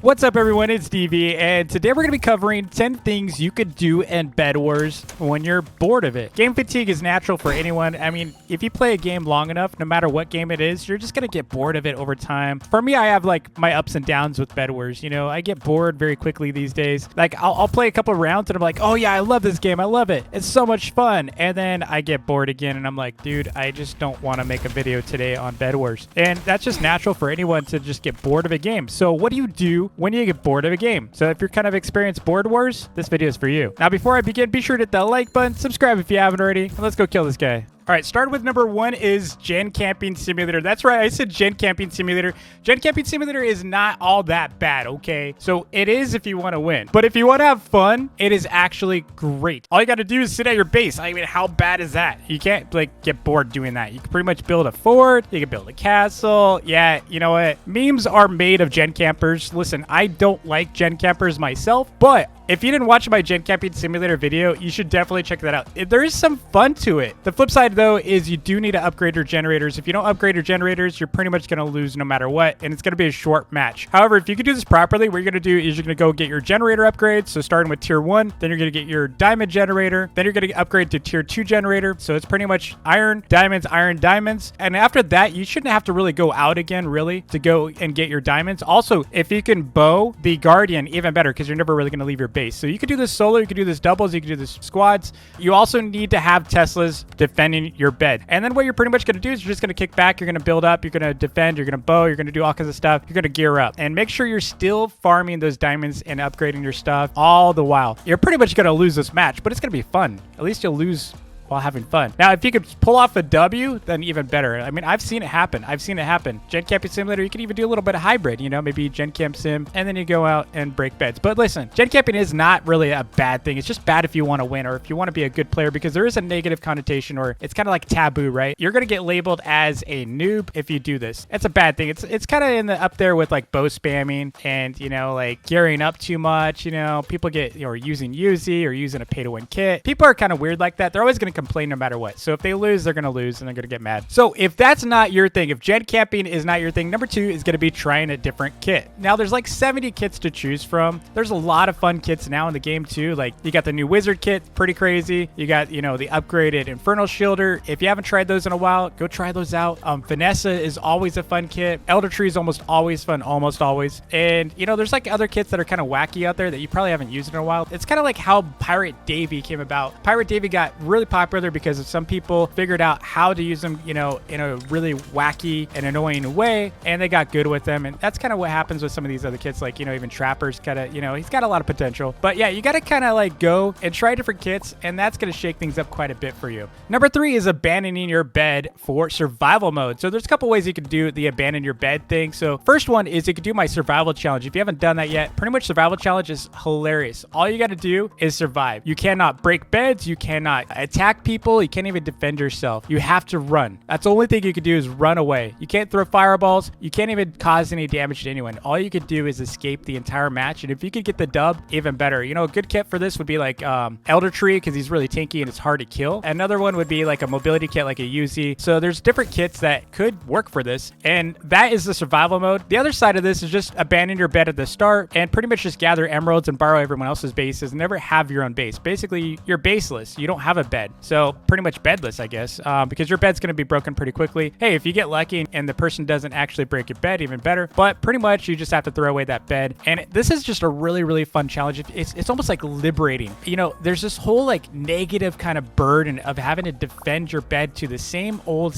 What's up, everyone? It's DV, and today we're going to be covering 10 things you could do in Bed Wars when you're bored of it. Game fatigue is natural for anyone. I mean, if you play a game long enough, no matter what game it is, you're just going to get bored of it over time. For me, I have like my ups and downs with Bed Wars. You know, I get bored very quickly these days. Like, I'll play a couple of rounds and I'm like, oh yeah, I love this game. I love it. It's so much fun. And then I get bored again and I'm like, dude, I just don't want to make a video today on Bed Wars. And that's just natural for anyone to just get bored of a game. So what do you do when you get bored of a game? So if you're kind of experienced board wars, this video is for you. Now, before I begin, be sure to hit that like button, subscribe if you haven't already, and let's go kill this guy. All right, starting with number 1 is Gen Camping Simulator. That's right, I said Gen Camping Simulator. Gen Camping Simulator is not all that bad, okay? So it is if you want to win. But if you want to have fun, it is actually great. All you got to do is sit at your base. I mean, how bad is that? You can't, like, get bored doing that. You can pretty much build a fort. You can build a castle. Yeah, you know what? Memes are made of Gen Campers. Listen, I don't like Gen Campers myself, but if you didn't watch my Gen Camping Simulator video, you should definitely check that out. There is some fun to it. The flip side, though, is you do need to upgrade your generators. If you don't upgrade your generators, you're pretty much going to lose no matter what, and it's going to be a short match. However, if you can do this properly, what you're going to do is you're going to go get your generator upgrades. So starting with tier 1, then you're going to get your diamond generator, then you're going to upgrade to tier 2 generator. So it's pretty much iron, diamonds, iron, diamonds. And after that, you shouldn't have to really go out again, really, to go and get your diamonds. Also, if you can bow the guardian, even better, because you're never really going to leave your base. So you could do this solo, you could do this doubles, you could do this squads. You also need to have Teslas defending your bed. And then what you're pretty much going to do is you're just going to kick back, you're going to build up, you're going to defend, you're going to bow, you're going to do all kinds of stuff. You're going to gear up. And make sure you're still farming those diamonds and upgrading your stuff all the while. You're pretty much going to lose this match, but it's going to be fun. At least you'll lose while having fun. Now, if you could pull off a W, then even better. I mean, I've seen it happen. Gen Camping Simulator, you can even do a little bit of hybrid, you know, maybe Gen Camp Sim, and then you go out and break beds. But listen, Gen Camping is not really a bad thing. It's just bad if you want to win or if you want to be a good player, because there is a negative connotation, or it's kind of like taboo, right? You're going to get labeled as a noob if you do this. It's a bad thing. It's kind of in the up there with like bow spamming and, you know, like gearing up too much. You know, people get, you know, using Uzi or using a pay-to-win kit. People are kind of weird like that. They're always going to complain no matter what. So if they lose, they're going to lose and they're going to get mad. So if that's not your thing, if Gen Camping is not your thing, number 2 is going to be trying a different kit. Now, there's like 70 kits to choose from. There's a lot of fun kits now in the game too. Like you got the new wizard kit, pretty crazy. You got, you know, the upgraded infernal shielder. If you haven't tried those in a while, go try those out. Vanessa is always a fun kit. Elder Tree is almost always fun, almost always. And you know, there's like other kits that are kind of wacky out there that you probably haven't used in a while. It's kind of like how Pirate Davy came about. Pirate Davy got really popular because of some people figured out how to use them, you know, in a really wacky and annoying way, and they got good with them. And that's kind of what happens with some of these other kits, like, you know, even Trapper's kind of, you know, he's got a lot of potential. But yeah, you got to kind of like go and try different kits, and that's going to shake things up quite a bit for you. Number 3 is abandoning your bed for survival mode. So there's a couple ways you can do the abandon your bed thing. So first one is you can do my survival challenge. If you haven't done that yet, pretty much survival challenge is hilarious. All you got to do is survive. You cannot break beds. You cannot attack people. You can't even defend yourself. You have to run. That's the only thing you can do is run away. You can't throw fireballs. You can't even cause any damage to anyone. All you could do is escape the entire match. And if you could get the dub, even better. You know, a good kit for this would be like Elder Tree, because he's really tanky and it's hard to kill. Another one would be like a mobility kit, like a Uzi. So there's different kits that could work for this. And that is the survival mode. The other side of this is just abandon your bed at the start and pretty much just gather emeralds and borrow everyone else's bases and never have your own base. Basically, you're baseless. You don't have a bed. So pretty much bedless, I guess, because your bed's going to be broken pretty quickly. Hey, if you get lucky and the person doesn't actually break your bed, even better. But pretty much you just have to throw away that bed. And this is just a really, really fun challenge. It's almost like liberating. You know, there's this whole like negative kind of burden of having to defend your bed to the same old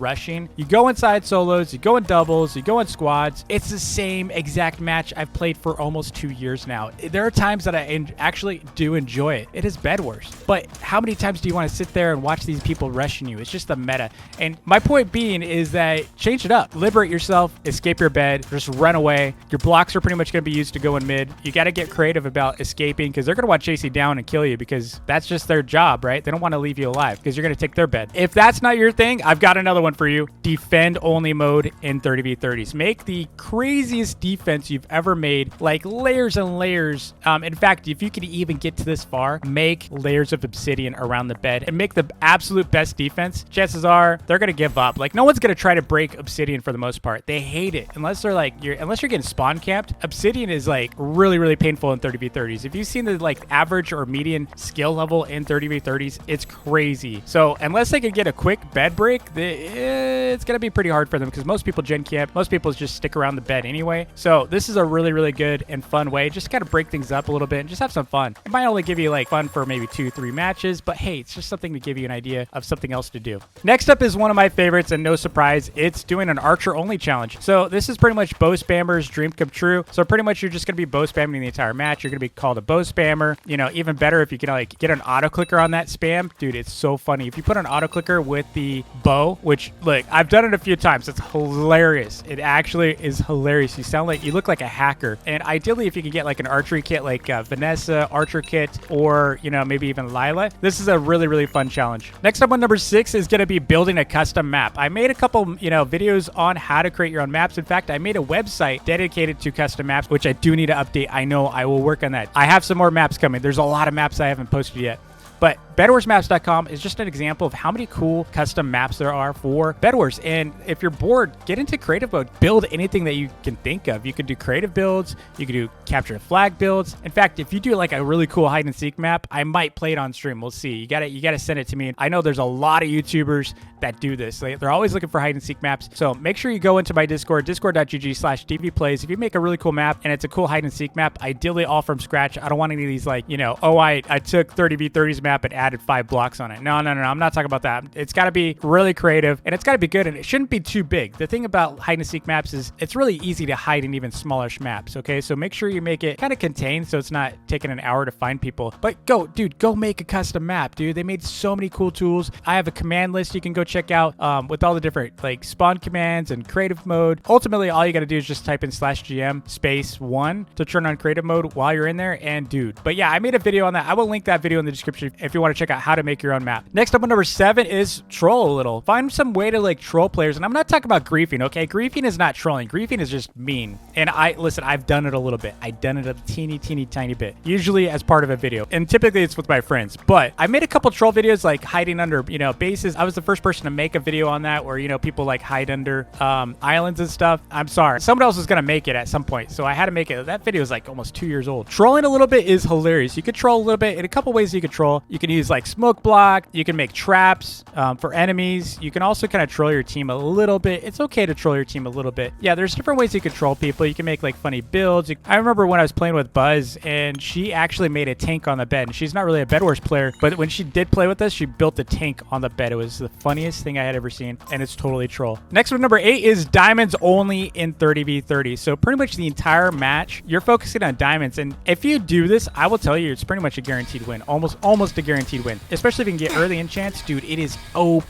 rushing. You go inside solos, you go in doubles, you go in squads. It's the same exact match I've played for almost 2 years now. There are times that I actually do enjoy it. It is Bed Wars. But how many times do you want to sit there and watch these people rushing you? It's just the meta. And my point being is that change it up. Liberate yourself, escape your bed, just run away. Your blocks are pretty much going to be used to go in mid. You got to get creative about escaping, because they're going to want to chase you down and kill you, because that's just their job, right? They don't want to leave you alive because you're going to take their bed. If that's not your thing, I've got another one for you. Defend only mode in 30v30s. Make the craziest defense you've ever made, like layers and layers. In fact, if you could even get to this far, make layers of obsidian around the bed bed and make the absolute best defense, chances are they're going to give up. Like, no one's going to try to break Obsidian for the most part. They hate it. Unless they're like, unless you're getting spawn camped, Obsidian is like really, really painful in 30v30s. If you've seen the like average or median skill level in 30v30s, it's crazy. So unless they can get a quick bed break, it's going to be pretty hard for them because most people gen camp, most people just stick around the bed anyway. So this is a really, really good and fun way. Just kind of break things up a little bit and just have some fun. It might only give you like fun for maybe 2-3 matches, but hey, it's just something to give you an idea of something else to do. Next up is one of my favorites, and no surprise, it's doing an archer only challenge. So this is pretty much bow spammer's dream come true. So pretty much you're just going to be bow spamming the entire match. You're going to be called a bow spammer. You know, even better if you can like get an auto clicker on that spam. Dude, it's so funny. If you put an auto clicker with the bow, which look, I've done it a few times. It's hilarious. It actually is hilarious. You look like a hacker. And ideally, if you can get like an archery kit like Vanessa archer kit, or you know, maybe even Lila, this is a really, really fun challenge. Next up on number 6 is going to be building a custom map. I made a couple, you know, videos on how to create your own maps. In fact, I made a website dedicated to custom maps, which I do need to update. I know I will work on that. I have some more maps coming. There's a lot of maps I haven't posted yet. But BedWarsMaps.com is just an example of how many cool custom maps there are for BedWars. And if you're bored, get into creative mode. Build anything that you can think of. You could do creative builds. You could do capture the flag builds. In fact, if you do like a really cool hide and seek map, I might play it on stream. We'll see. You gotta send it to me. I know there's a lot of YouTubers that do this. They're always looking for hide and seek maps. So make sure you go into my Discord, discord.gg/dvplays. If you make a really cool map and it's a cool hide and seek map, ideally all from scratch. I don't want any of these like, you know, oh, I took 30v30's map and added 5 blocks on it. No. I'm not talking about that. It's got to be really creative and it's got to be good, and it shouldn't be too big. The thing about hide and seek maps is it's really easy to hide in even smallish maps. Okay, so make sure you make it kind of contained so it's not taking an hour to find people. But go make a custom map, dude. They made so many cool tools. I have a command list you can go check out with all the different like spawn commands and creative mode. Ultimately, all you got to do is just type in /GM space 1 to turn on creative mode while you're in there. And dude, but yeah, I made a video on that. I will link that video in the description if you want to check out how to make your own map. Next up on number 7 is troll a little. Find some way to like troll players. And I'm not talking about griefing, okay? Griefing is not trolling. Griefing is just mean. And I've done it a little bit. I've done it a teeny tiny bit, usually as part of a video. And typically it's with my friends. But I made a couple troll videos like hiding under, you know, bases. I was the first person to make a video on that where, you know, people like hide under islands and stuff. I'm sorry. Someone else was going to make it at some point. So I had to make it. That video is like almost 2 years old. Trolling a little bit is hilarious. You could troll a little bit in a couple ways you could troll. You can use like smoke block. You can make traps for enemies. You can also kind of troll your team a little bit. It's okay to troll your team a little bit. Yeah, there's different ways you can troll people. You can make like funny builds. I remember when I was playing with Buzz and she actually made a tank on the bed. And she's not really a BedWars player, but when she did play with us, she built a tank on the bed. It was the funniest thing I had ever seen, and it's totally troll. Next one, number 8 is diamonds only in 30v30. So pretty much the entire match, you're focusing on diamonds. And if you do this, I will tell you, it's pretty much a guaranteed win. Almost a guaranteed win. Especially if you can get early enchants, dude, it is OP.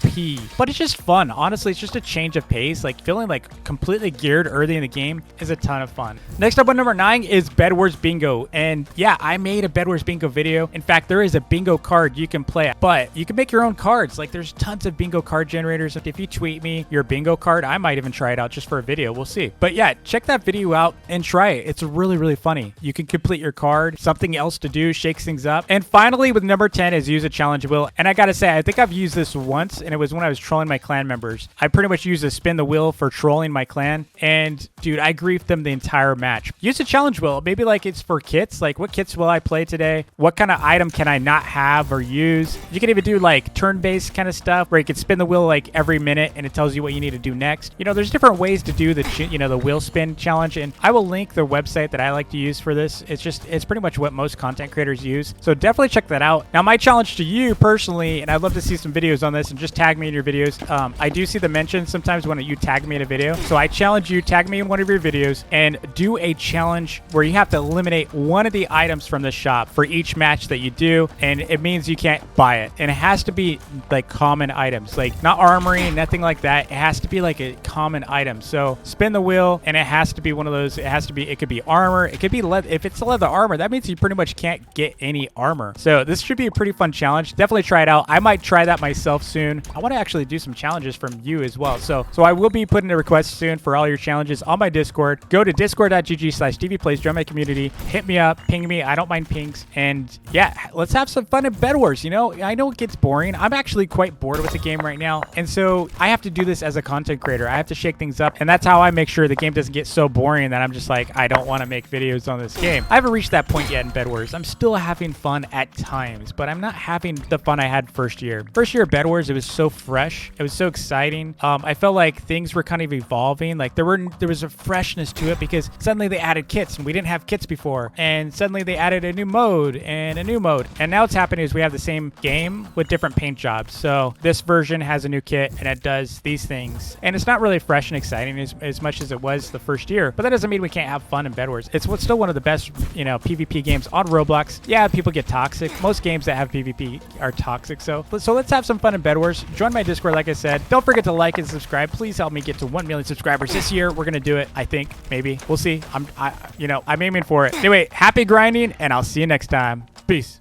But it's just fun. Honestly, it's just a change of pace. Like feeling like completely geared early in the game is a ton of fun. Next up on number 9 is BedWars Bingo. And yeah, I made a BedWars Bingo video. In fact, there is a bingo card you can play, but you can make your own cards. Like there's tons of bingo card generators. If you tweet me your bingo card, I might even try it out just for a video. We'll see. But yeah, check that video out and try it. It's really, really funny. You can complete your card, something else to do, shakes things up. And finally, with number 10 is use a challenge wheel. And I gotta say, I think I've used this once, and it was when I was trolling my clan members. I pretty much used a spin the wheel for trolling my clan, and dude, I griefed them the entire match. Use a challenge wheel. Maybe like it's for kits. Like what kits will I play today? What kind of item can I not have or use? You can even do like turn-based kind of stuff where you can spin the wheel like every minute and it tells you what you need to do next. You know, there's different ways to do the wheel spin challenge, and I will link the website that I like to use for this. It's pretty much what most content creators use. So definitely check that out. Now, my challenge to you personally, and I'd love to see some videos on this, and just tag me in your videos. I do see the mentions sometimes when you tag me in a video. So I challenge you, tag me in one of your videos and do a challenge where you have to eliminate one of the items from the shop for each match that you do. And it means you can't buy it. And it has to be like common items, like not armory, nothing like that. It has to be like a common item. So spin the wheel and it has to be one of those. It could be armor. It could be leather. If it's leather armor, that means you pretty much can't get any armor. So this should be a pretty fun challenge. Definitely try it out. I might try that myself soon. I want to actually do some challenges from you as well. So I will be putting a request soon for all your challenges on my Discord. Go to discord.gg/dvplays, join my community, hit me up, ping me. I don't mind pings. And yeah, let's have some fun in Bed Wars. You know, I know it gets boring. I'm actually quite bored with the game right now. And so I have to do this as a content creator. I have to shake things up. And that's how I make sure the game doesn't get so boring that I'm just like, I don't want to make videos on this game. I haven't reached that point yet in Bed Wars. I'm still having fun at times, but I'm not having the fun I had first year. First year of Bed Wars, it was so fresh. It was so exciting. I felt like things were kind of evolving. Like there was a freshness to it because suddenly they added kits and we didn't have kits before. And suddenly they added a new mode and a new mode. And now what's happening is we have the same game with different paint jobs. So this version has a new kit and it does these things. And it's not really fresh and exciting as much as it was the first year. But that doesn't mean we can't have fun in Bed Wars. It's still one of the best, you know, PvP games on Roblox. Yeah, people get toxic. Most games that have PvP are toxic. So let's have some fun in Bed Wars. Join my Discord, like I said. Don't forget to like and subscribe. Please help me get to 1 million subscribers this year. We're gonna do it. I think, maybe. We'll see. I'm aiming for it. Anyway, happy grinding, and I'll see you next time. Peace.